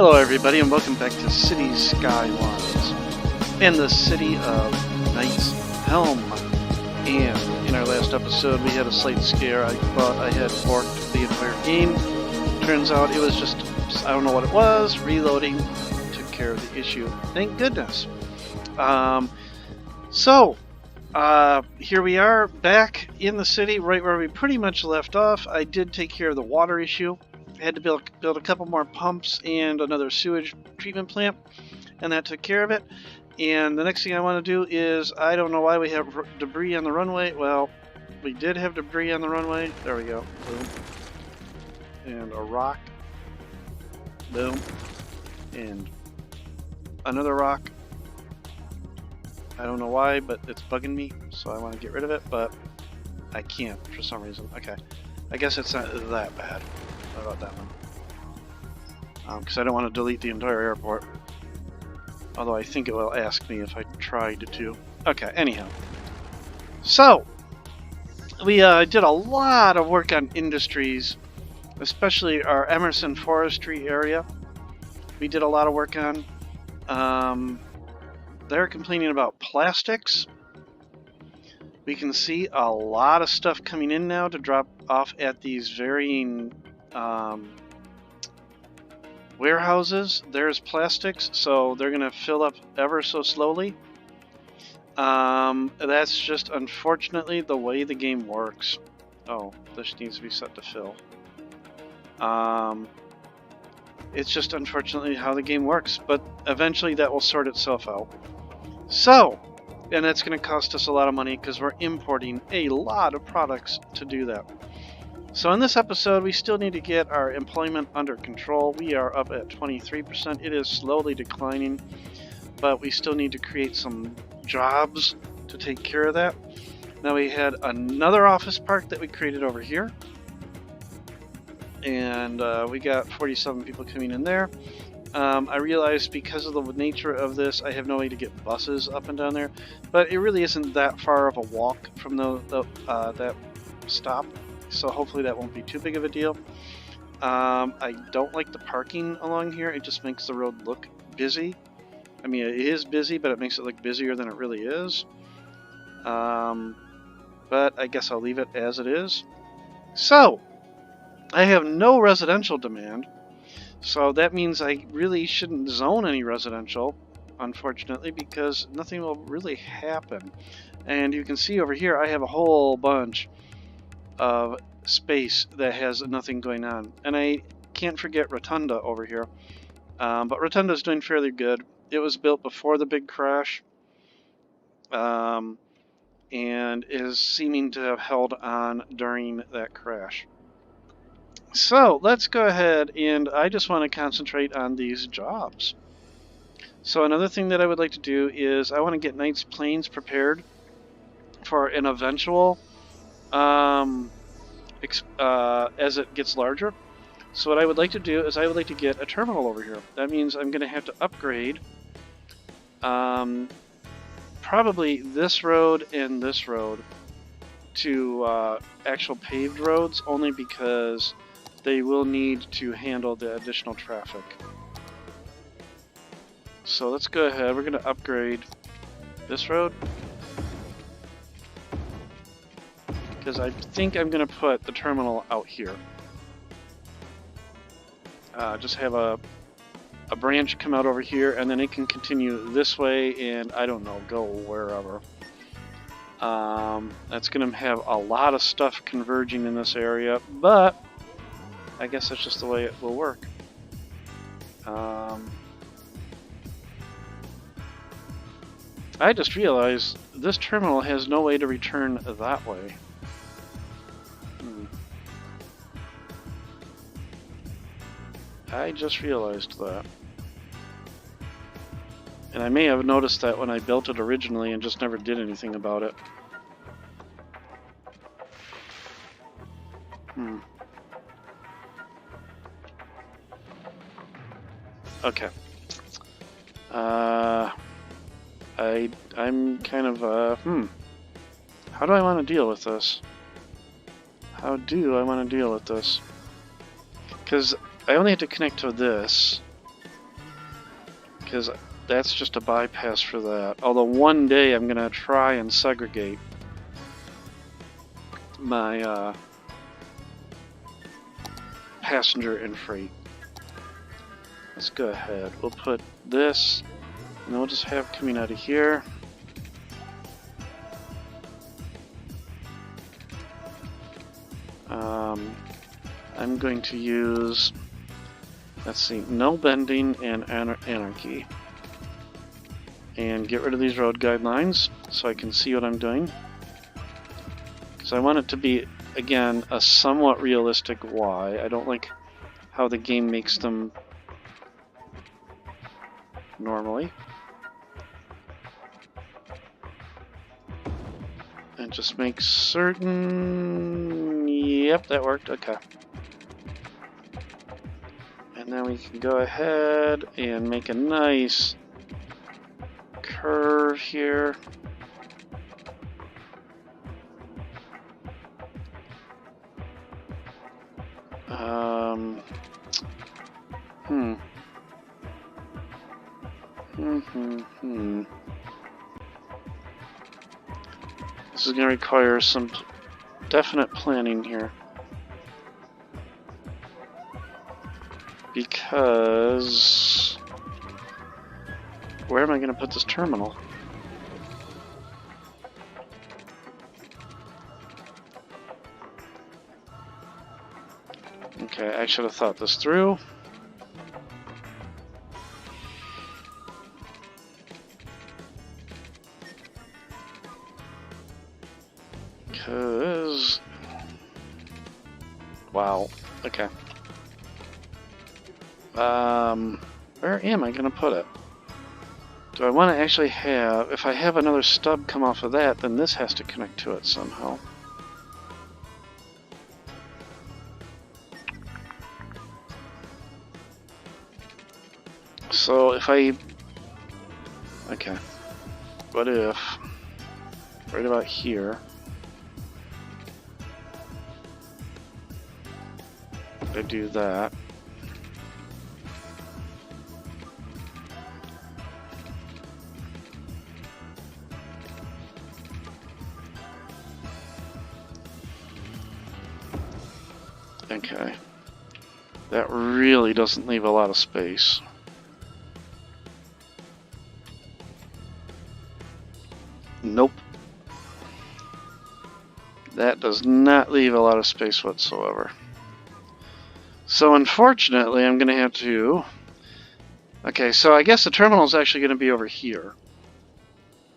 Hello everybody and welcome back to City Skylines in the city of Knight's Helm. And in our last episode we had a slight scare. I thought I had forked the entire game. Turns out it was just, I don't know what it was, reloading took care of the issue. Thank goodness. Here we are back in the city right where we pretty much left off. I did take care of the water issue. I had to build a couple more pumps and another sewage treatment plant, and that took care of it. And the next thing I want to do is, I don't know why we have debris on the runway. Well, we did have debris on the runway. There we go. Boom. And a rock. Boom. And another rock. I don't know why, but it's bugging me, so I want to get rid of it, but I can't for some reason. Okay. I guess it's not that bad. What about that one? Because I don't want to delete the entire airport. Although I think it will ask me if I tried to. Okay, anyhow. So, we did a lot of work on industries, especially our Emerson forestry area. We did a lot of work on. They're complaining about plastics. We can see a lot of stuff coming in now to drop off at these varying warehouses. There's plastics, so they're going to fill up ever so slowly. That's just unfortunately the way the game works. Oh, this needs to be set to fill. It's just unfortunately how the game works, but eventually that will sort itself out. So, and that's going to cost us a lot of money because we're importing a lot of products to do that. So in this episode, we still need to get our employment under control. We are up at 23%. It is slowly declining, but we still need to create some jobs to take care of that. Now we had another office park that we created over here. And we got 47 people coming in there. I realized because of the nature of this, I have no way to get buses up and down there. But it really isn't that far of a walk from that stop. So hopefully that won't be too big of a deal. I don't like the parking along here. It just makes the road look busy. I mean, it is busy, but it makes it look busier than it really is. But I guess I'll leave it as it is. So, I have no residential demand. So that means I really shouldn't zone any residential, unfortunately, because nothing will really happen. And you can see over here, I have a whole bunch of space that has nothing going on. And I can't forget Rotunda over here. But Rotunda is doing fairly good. It was built before the big crash. And is seeming to have held on during that crash. So let's go ahead, and I just want to concentrate on these jobs. So another thing that I would like to do is I want to get Knight's Plains prepared for an eventual as it gets larger. So what I would like to do is I would like to get a terminal over here. That means I'm going to have to upgrade probably this road and this road to actual paved roads, only because they will need to handle the additional traffic. So let's go ahead. We're going to upgrade this road, because I think I'm going to put the terminal out here. Just have a branch come out over here, and then it can continue this way, and I don't know, go wherever. That's going to have a lot of stuff converging in this area, but I guess that's just the way it will work. I just realized this terminal has no way to return that way. I just realized that. And I may have noticed that when I built it originally and just never did anything about it. Okay. I'm kind of, how do I want to deal with this? How do I want to deal with this? Because I only have to connect to this. because that's just a bypass for that. Although one day I'm going to try and segregate my passenger and freight. Let's go ahead. We'll put this, and we'll just have coming out of here. I'm going to use, let's see, no bending and anarchy. And get rid of these road guidelines so I can see what I'm doing. Because I want it to be, again, a somewhat realistic Y. I don't like how the game makes them normally. And just make certain... Yep, that worked. Okay. And then we can go ahead and make a nice curve here. This is going to require some definite planning here. Because... where am I going to put this terminal? Okay, I should have thought this through. Because... wow, okay. Where am I going to put it? Do I want to actually have... if I have another stub come off of that, then this has to connect to it somehow. So if I... okay. What if... right about here... I do that. Okay. That really doesn't leave a lot of space. Nope. That does not leave a lot of space whatsoever. So unfortunately, I'm going to have to... okay, so I guess the terminal is actually going to be over here.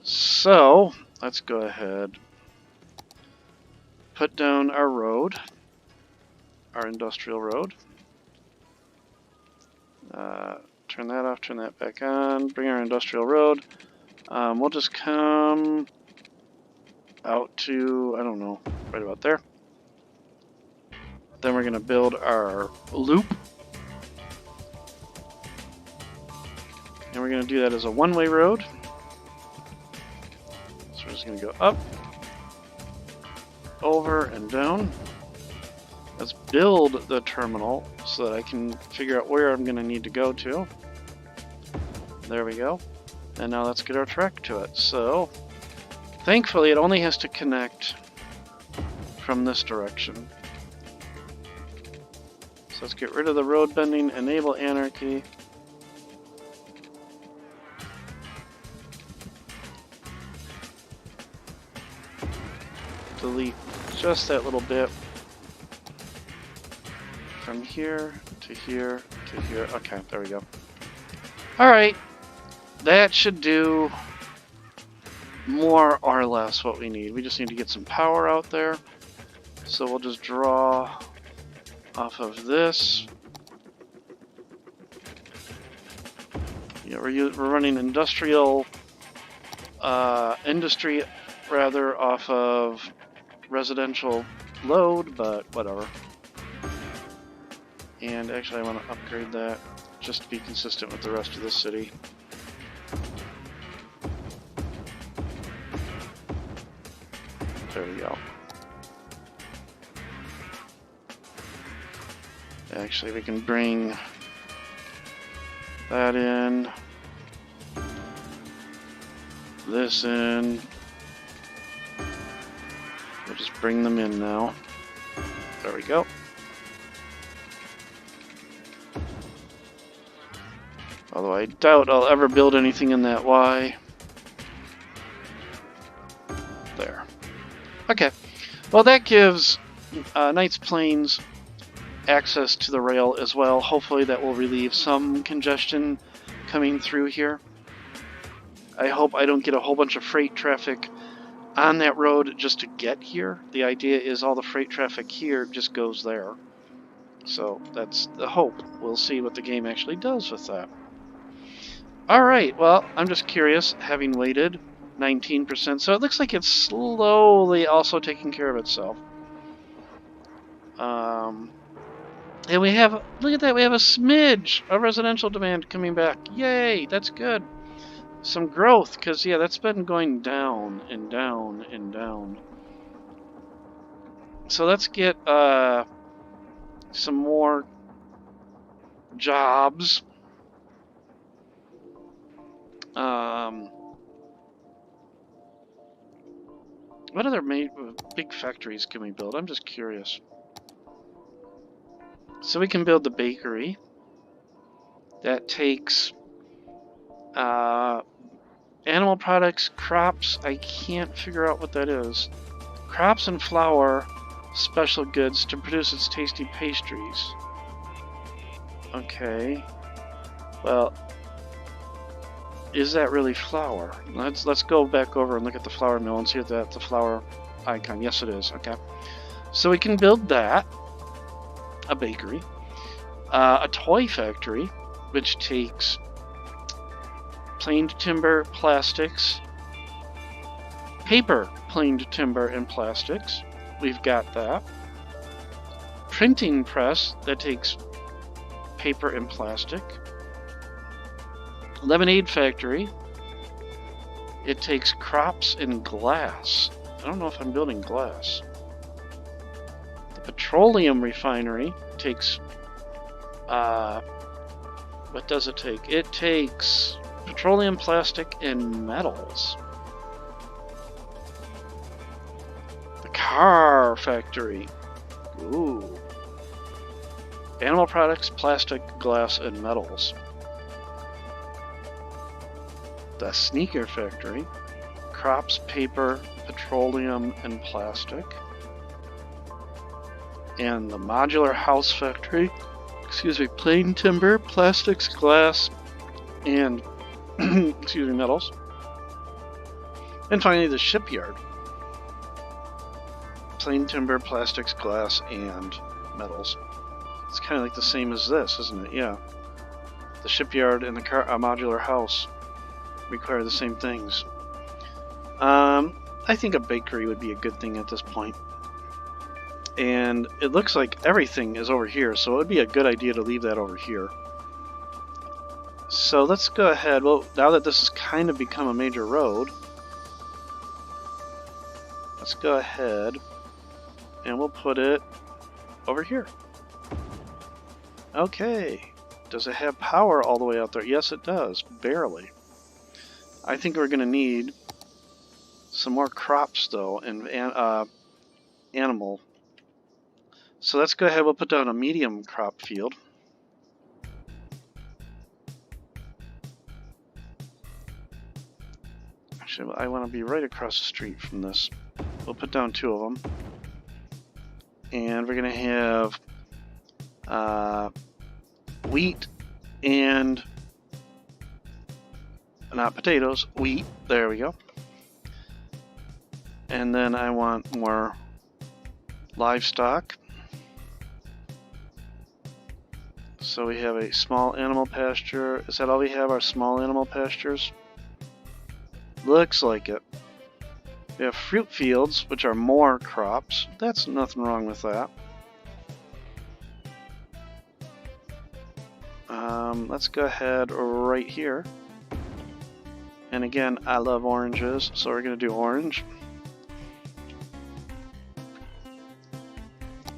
So, let's go ahead. Put down our road. Our industrial road. Turn that off, turn that back on. Bring our industrial road. We'll just come out to, I don't know, right about there. Then we're going to build our loop. And we're going to do that as a one-way road. So we're just going to go up, over, and down. Let's build the terminal so that I can figure out where I'm going to need to go to. There we go. And now let's get our track to it. So, thankfully it only has to connect from this direction. So let's get rid of the road bending, enable anarchy. Delete just that little bit. From here to here to here. Okay, there we go. Alright. That should do more or less what we need. We just need to get some power out there. So we'll just draw off of this. Yeah, we're running industry rather off of residential load, but whatever. And actually I want to upgrade that just to be consistent with the rest of the city. There we go. Actually, we can bring that in. this in. We'll just bring them in now. There we go. Although I doubt I'll ever build anything in that Y. There. Okay. Well, that gives Knights Plains access to the rail as well. Hopefully that will relieve some congestion coming through here. I hope I don't get a whole bunch of freight traffic on that road just to get here. The idea is all the freight traffic here just goes there. So that's the hope. We'll see what the game actually does with that. Alright, well, I'm just curious, having waited 19%, so it looks like it's slowly also taking care of itself. And we have, look at that, we have a smidge of residential demand coming back. Yay, that's good. Some growth, because, yeah, that's been going down and down and down. So let's get some more jobs. What other big factories can we build? I'm just curious. So we can build the bakery. That takes animal products, crops. I can't figure out what that is. Crops and flour, special goods to produce its tasty pastries. Okay. Well, is that really flour? Let's go back over and look at the flour mill and see if that's the flour icon. Yes, it is. Okay. So we can build that. A bakery. A toy factory, which takes planed timber, plastics, paper, planed timber, and plastics. We've got that. Printing press that takes paper and plastic. Lemonade factory. It takes crops and glass. I don't know if I'm building glass. The petroleum refinery takes what does it take? It takes petroleum, plastic, and metals. The car factory. Ooh. Animal products, plastic, glass, and metals. The sneaker factory. Crops, paper, petroleum, and plastic. And the modular house factory. Excuse me, plain timber, plastics, glass, and excuse me, metals. And finally the shipyard. Plain timber, plastics, glass, and metals. It's kind of like the same as this, isn't it? Yeah. The shipyard and the modular house require the same things. I think a bakery would be a good thing at this point. And it looks like everything is over here, so it would be a good idea to leave that over here. So let's go ahead. Well, now that this has kind of become a major road, let's go ahead and we'll put it over here. Okay. Does it have power all the way out there? Yes, it does. Barely. I think we're going to need some more crops, though, and animal. So let's go ahead. We'll put down a medium crop field. Actually, I want to be right across the street from this. We'll put down 2 of them. And we're going to have wheat and not potatoes, wheat. There we go. And then I want more livestock. So we have a small animal pasture. Is that all we have, our small animal pastures? Looks like it. We have fruit fields, which are more crops. That's nothing wrong with that. Let's go ahead right here. And again, I love oranges, so we're going to do orange.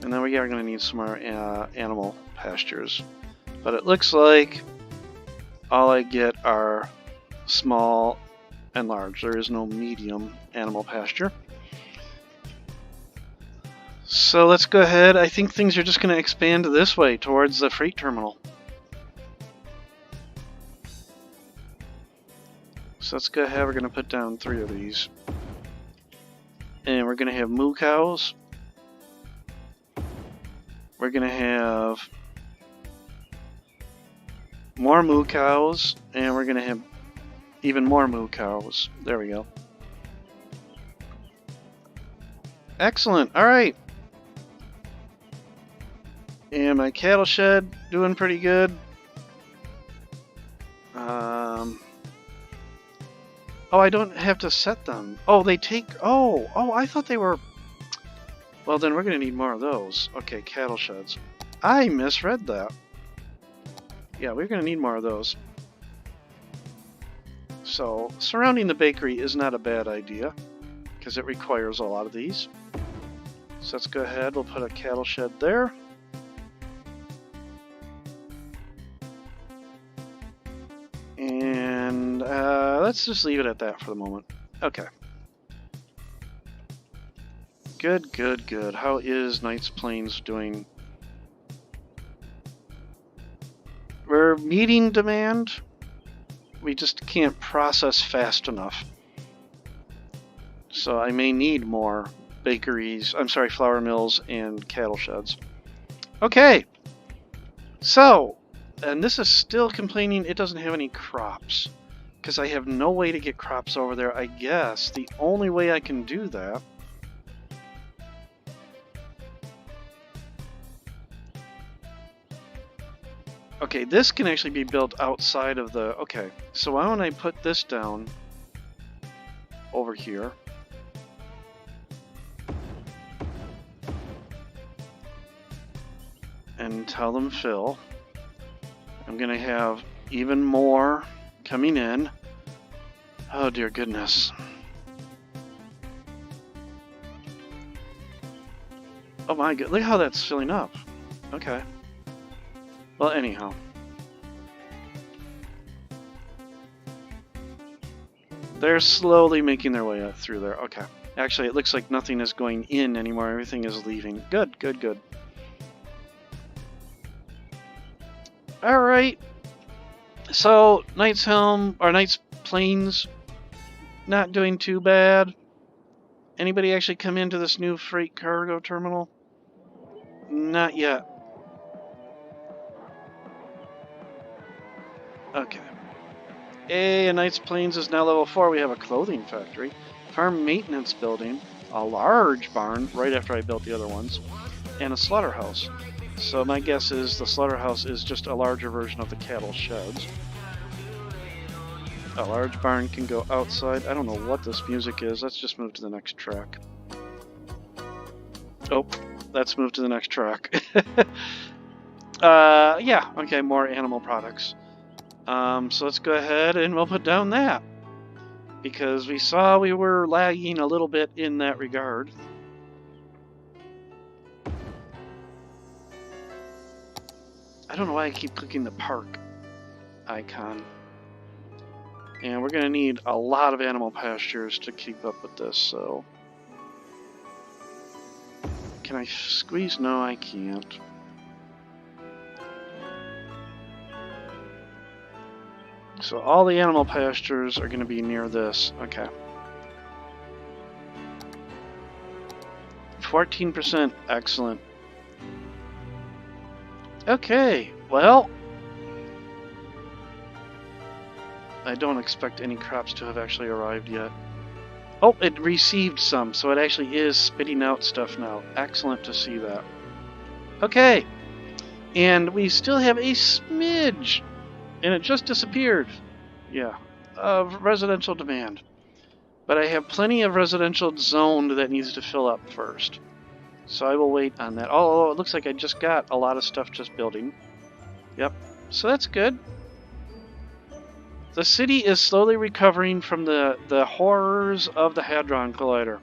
And then we are going to need some more animal pastures. But it looks like all I get are small and large. There is no medium animal pasture. So let's go ahead. I think things are just going to expand this way towards the freight terminal. So let's go ahead. We're going to put down 3 of these. And we're going to have moo cows. We're going to have more moo cows. And we're going to have even more moo cows. There we go. Excellent. All right. And my cattle shed doing pretty good. Oh, I don't have to set them. Oh, they take... Oh, I thought they were... Well, then we're going to need more of those. Okay, cattle sheds. I misread that. Yeah, we're going to need more of those. So, surrounding the bakery is not a bad idea, because it requires a lot of these. So let's go ahead. We'll put a cattle shed there. And let's just leave it at that for the moment. Okay. Good, good, good. How is Knights Plains doing? We're meeting demand. We just can't process fast enough. So I may need more bakeries, I'm sorry, flour mills and cattle sheds. Okay. So, and this is still complaining it doesn't have any crops. Because I have no way to get crops over there. I guess the only way I can do that okay, this can actually be built outside of the... Okay, so why don't I put this down over here? And tell them fill. I'm going to have even more coming in. Oh dear goodness. Oh my god, look how that's filling up. Okay. Well, anyhow. They're slowly making their way up through there. Okay. Actually, it looks like nothing is going in anymore. Everything is leaving. Good, good, good. Alright. So, Knight's Helm, or Knight's Plains, not doing too bad. Anybody actually come into this new freight cargo terminal? Not yet. Okay. And Knight's Plains is now level 4. We have a clothing factory, farm maintenance building, a large barn right after I built the other ones, and a slaughterhouse. So my guess is the slaughterhouse is just a larger version of the cattle sheds. A large barn can go outside. I don't know what this music is. Let's just move to the next track. Oh, let's move to the next track. Yeah, okay, more animal products. So let's go ahead and we'll put down that. Because we saw we were lagging a little bit in that regard. I don't know why I keep clicking the park icon. And we're going to need a lot of animal pastures to keep up with this, so... Can I squeeze? No, I can't. So all the animal pastures are going to be near this. Okay. 14%. Excellent. Okay, well... I don't expect any crops to have actually arrived yet. Oh, it received some, so it actually is spitting out stuff now. Excellent to see that. Okay, and we still have a smidge, and it just disappeared. Yeah, of residential demand. But I have plenty of residential zoned that needs to fill up first. So I will wait on that. Oh, it looks like I just got a lot of stuff just building. Yep, so that's good. The city is slowly recovering from the horrors of the Hadron Collider.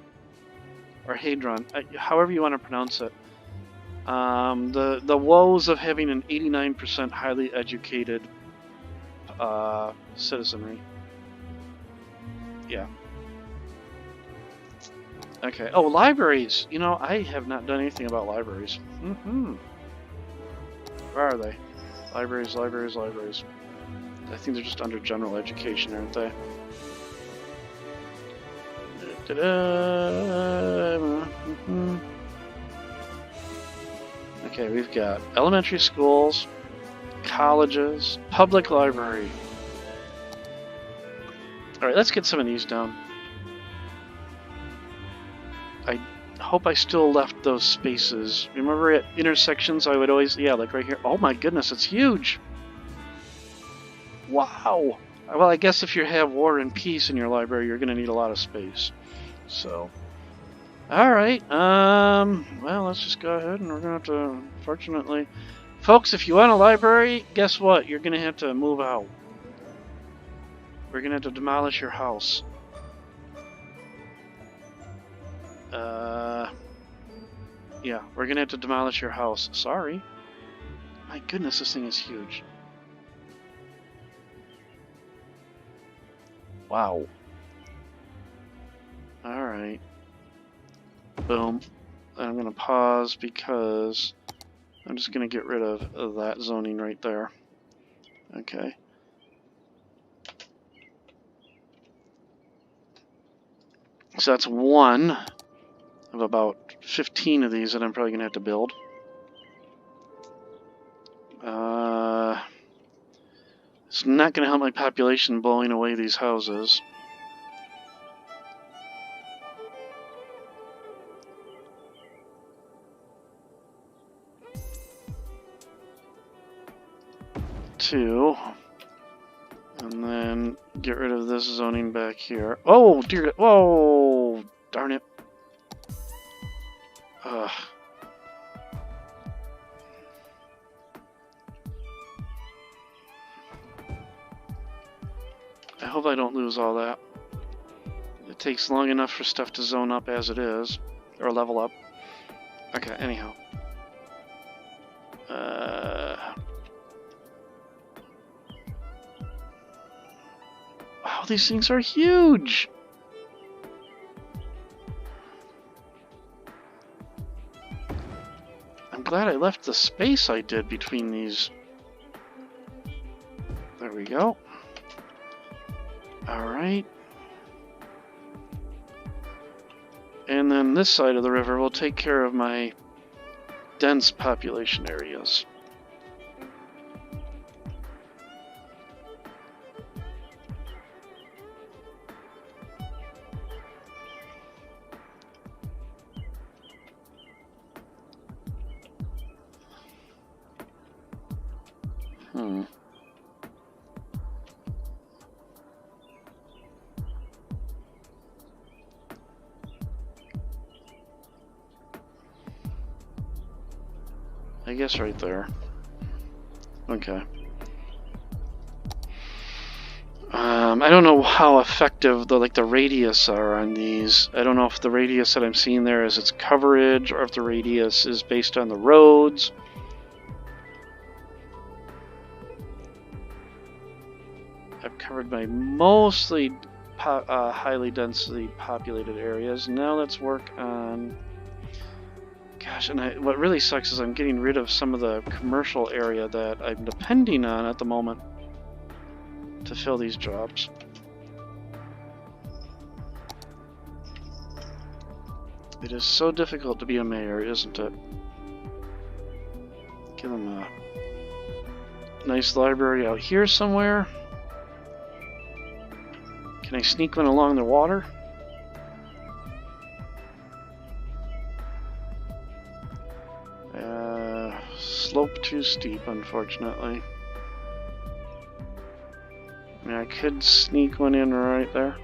Or Hadron, however you want to pronounce it. The woes of having an 89% highly educated citizenry. Yeah. Okay. Oh, libraries. You know, I have not done anything about libraries. Mm-hmm. Where are they? Libraries, libraries, libraries. I think they're just under general education, aren't they? Mm-hmm. Okay, we've got elementary schools, colleges, public library. Alright, let's get some of these down. I hope I still left those spaces. Remember at intersections I would always... Yeah, like right here. Oh my goodness, it's huge! Wow! Well, I guess if you have War and Peace in your library, you're going to need a lot of space. So... Alright, well, let's just go ahead and we're going to have to... Fortunately... Folks, if you want a library, guess what? You're going to have to move out. We're going to have to demolish your house. Yeah, we're going to have to demolish your house. Sorry. My goodness, this thing is huge. Wow. Alright. Boom. I'm going to pause because I'm just going to get rid of that zoning right there. Okay. So that's one of about 15 of these that I'm probably going to have to build. It's not going to help my population blowing away these houses. Two. And then get rid of this zoning back here. Oh, dear. Whoa! Darn it. Ugh. I hope I don't lose all that. It takes long enough for stuff to zone up as it is. Or level up. Okay, anyhow. Wow, these things are huge! I'm glad I left the space I did between these. There we go. Alright. And then this side of the river will take care of my dense population areas. I guess right there. Okay. I don't know how effective the radius are on these. I don't know if the radius that I'm seeing there is its coverage or if the radius is based on the roads. I've covered my mostly highly densely populated areas. Now let's work on... Gosh, and what really sucks is I'm getting rid of some of the commercial area that I'm depending on at the moment to fill these jobs. It is so difficult to be a mayor, isn't it? Give them a nice library out here somewhere. Can I sneak one along the water? Slope too steep, unfortunately. I mean, I could sneak one in right there.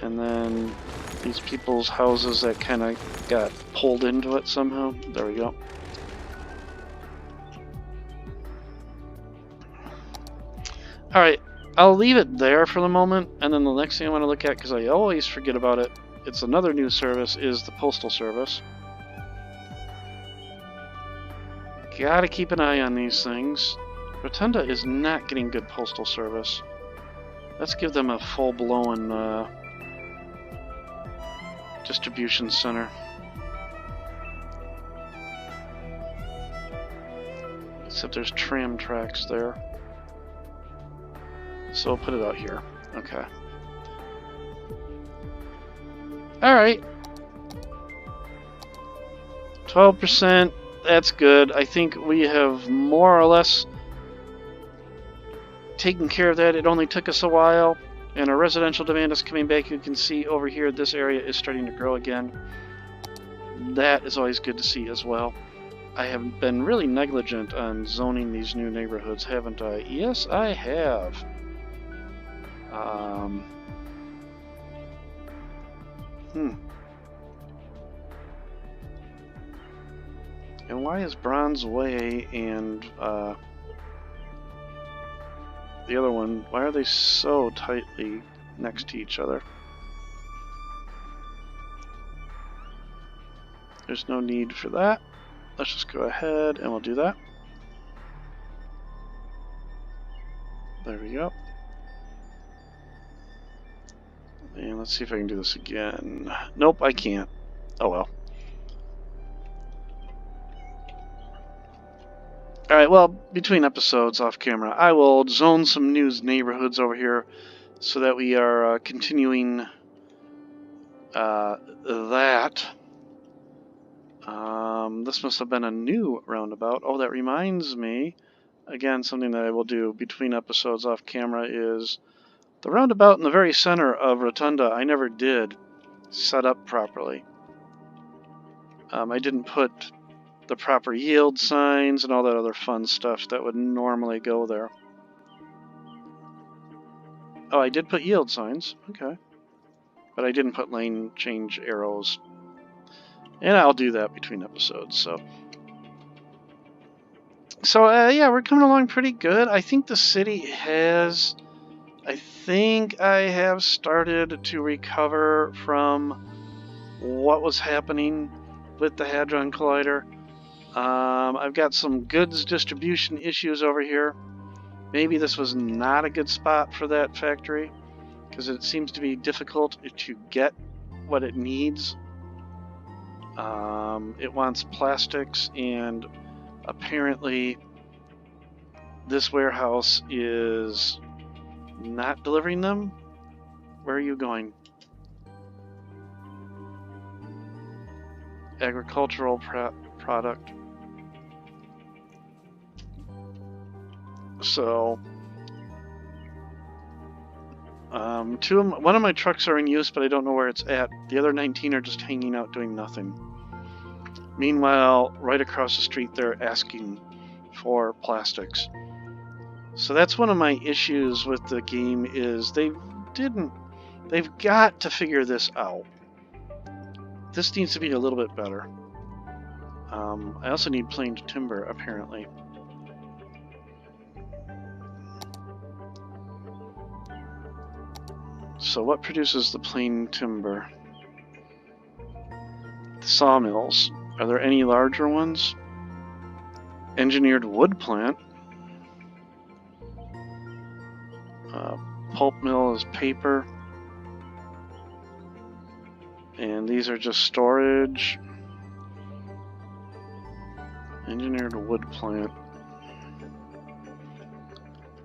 And then these people's houses that kind of got pulled into it somehow. There we go. Alright, I'll leave it there for the moment, and then the next thing I want to look at, because I always forget about it, it's another new service, is the Postal Service. Gotta keep an eye on these things. Rotunda is not getting good postal service. Let's give them a full-blown distribution center. Except there's tram tracks there. So we'll put it out here. Okay. Alright. 12%. That's good. I think we have more or less taken care of that. It only took us a while. And our residential demand is coming back. You can see over here this area is starting to grow again. That is always good to see as well. I have been really negligent on zoning these new neighborhoods, haven't I? Yes, I have. And why is Bronze Way and the other one, why are they so tightly next to each other? There's no need for that. Let's just go ahead and we'll do that. There we go. And let's see if I can do this again. Nope, I can't. Oh well. Alright, well, between episodes off camera, I will zone some new neighborhoods over here so that we are continuing that. This must have been a new roundabout. Oh, that reminds me, again, something that I will do between episodes off camera is the roundabout in the very center of Rotunda I never did set up properly. I didn't put the proper yield signs and all that other fun stuff that would normally go there. Oh, I did put yield signs. Okay. But I didn't put lane change arrows. And I'll do that between episodes, so yeah, we're coming along pretty good. I think the city has... I think I have started to recover from what was happening with the Hadron Collider. I've got some goods distribution issues over here. Maybe this was not a good spot for that factory, because it seems to be difficult to get what it needs. It wants plastics, and apparently this warehouse is not delivering them. Where are you going? Agricultural product. So, one of my trucks are in use, but I don't know where it's at. The other 19 are just hanging out doing nothing. Meanwhile, right across the street, they're asking for plastics. So that's one of my issues with the game is they've got to figure this out. This needs to be a little bit better. I also need planed timber, apparently. So what produces the planed timber? The sawmills. Are there any larger ones? Engineered wood plant. Pulp mill is paper. And these are just storage. Engineered wood plant.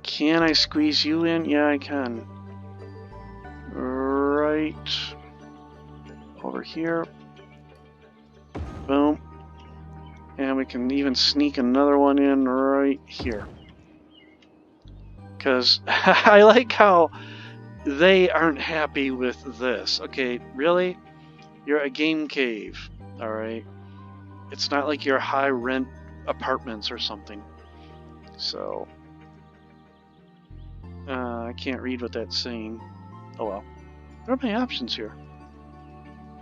Can I squeeze you in? Yeah, I can. Right over here. Boom. And we can even sneak another one in right here. Because I like how they aren't happy with this. Okay, really? You're a game cave, alright? It's not like you're high rent apartments or something. So, I can't read what that's saying. Oh well. What are my options here?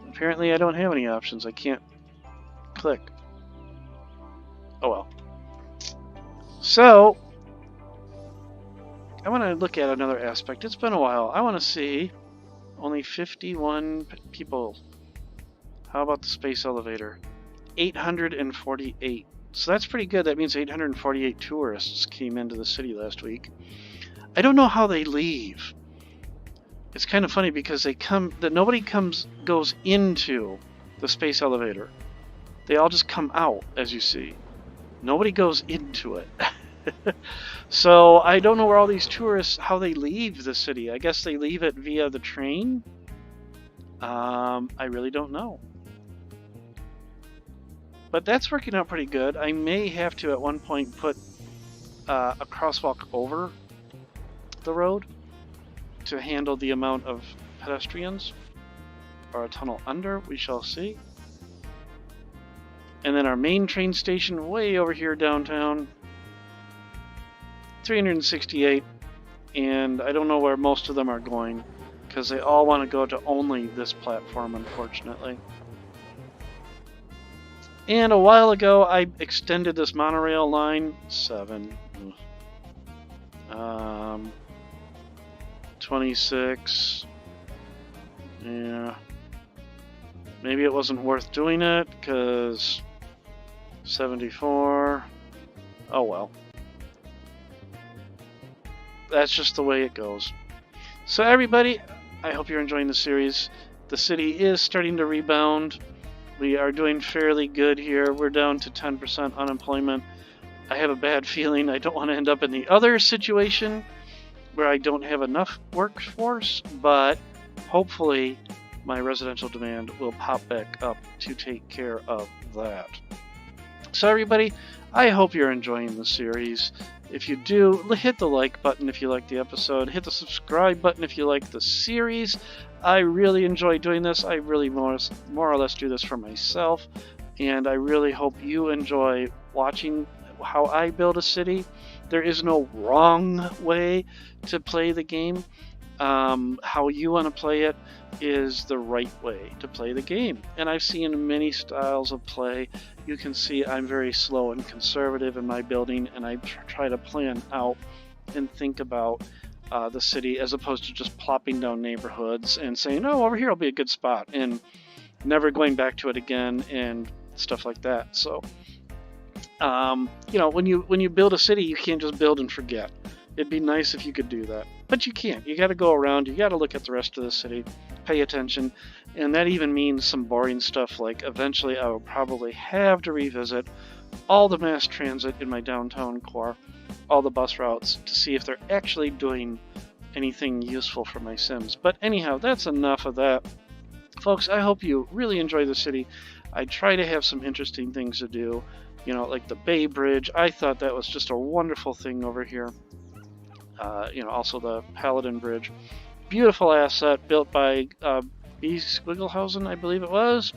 Apparently I don't have any options. I can't click. Oh well. So, I want to look at another aspect. It's been a while. I want to see only 51 people. How about the space elevator? 848. So that's pretty good. That means 848 tourists came into the city last week. I don't know how they leave. It's kind of funny because nobody goes into the space elevator. They all just come out, as you see. Nobody goes into it. So I don't know where all these tourists, how they leave the city. I guess they leave it via the train. I really don't know. But that's working out pretty good. I may have to at one point put a crosswalk over the road to handle the amount of pedestrians, or a tunnel under, we shall see. And then our main train station way over here downtown, 368, and I don't know where most of them are going because they all want to go to only this platform, unfortunately. And a while ago I extended this monorail line 26. Yeah, maybe it wasn't worth doing it because 74. Oh well. That's just the way it goes. So everybody, I hope you're enjoying the series. The city is starting to rebound. We are doing fairly good here. We're down to 10% unemployment. I have a bad feeling I don't want to end up in the other situation where I don't have enough workforce, but hopefully my residential demand will pop back up to take care of that. So everybody, I hope you're enjoying the series. If you do, hit the like button if you like the episode. Hit the subscribe button if you like the series. I really enjoy doing this. I really more or less do this for myself. And I really hope you enjoy watching how I build a city. There is no wrong way to play the game. How you want to play it is the right way to play the game. And I've seen many styles of play. You can see I'm very slow and conservative in my building, and I try to plan out and think about the city as opposed to just plopping down neighborhoods and saying, oh, over here will be a good spot, and never going back to it again and stuff like that. So, you know, when you build a city, you can't just build and forget. It'd be nice if you could do that, but you can't. You got to go around. You got to look at the rest of the city, pay attention, and that even means some boring stuff like eventually I will probably have to revisit all the mass transit in my downtown core, all the bus routes, to see if they're actually doing anything useful for my Sims. But anyhow, that's enough of that. Folks, I hope you really enjoy the city. I try to have some interesting things to do, you know, like the Bay Bridge. I thought that was just a wonderful thing over here. You know, also the Paladin Bridge. Beautiful asset built by B. Squigglehausen, I believe it was.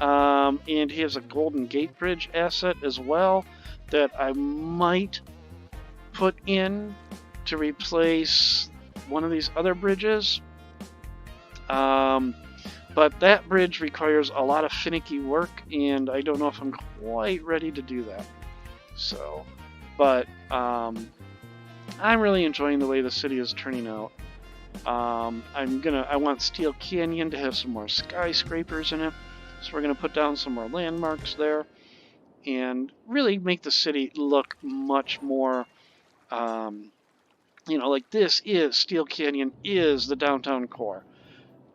And he has a Golden Gate Bridge asset as well that I might put in to replace one of these other bridges. But that bridge requires a lot of finicky work, and I don't know if I'm quite ready to do that. So, but I'm really enjoying the way the city is turning out. I want Steel Canyon to have some more skyscrapers in it, so we're gonna put down some more landmarks there and really make the city look much more, you know, like this is Steel Canyon is the downtown core.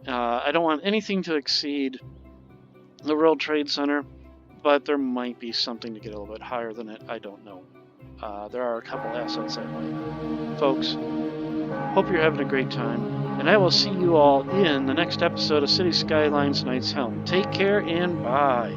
I don't want anything to exceed the World Trade Center, but there might be something to get a little bit higher than it. I don't know. There are a couple assets that way. Folks, hope you're having a great time, and I will see you all in the next episode of City Skylines Knight's Helm. Take care and bye.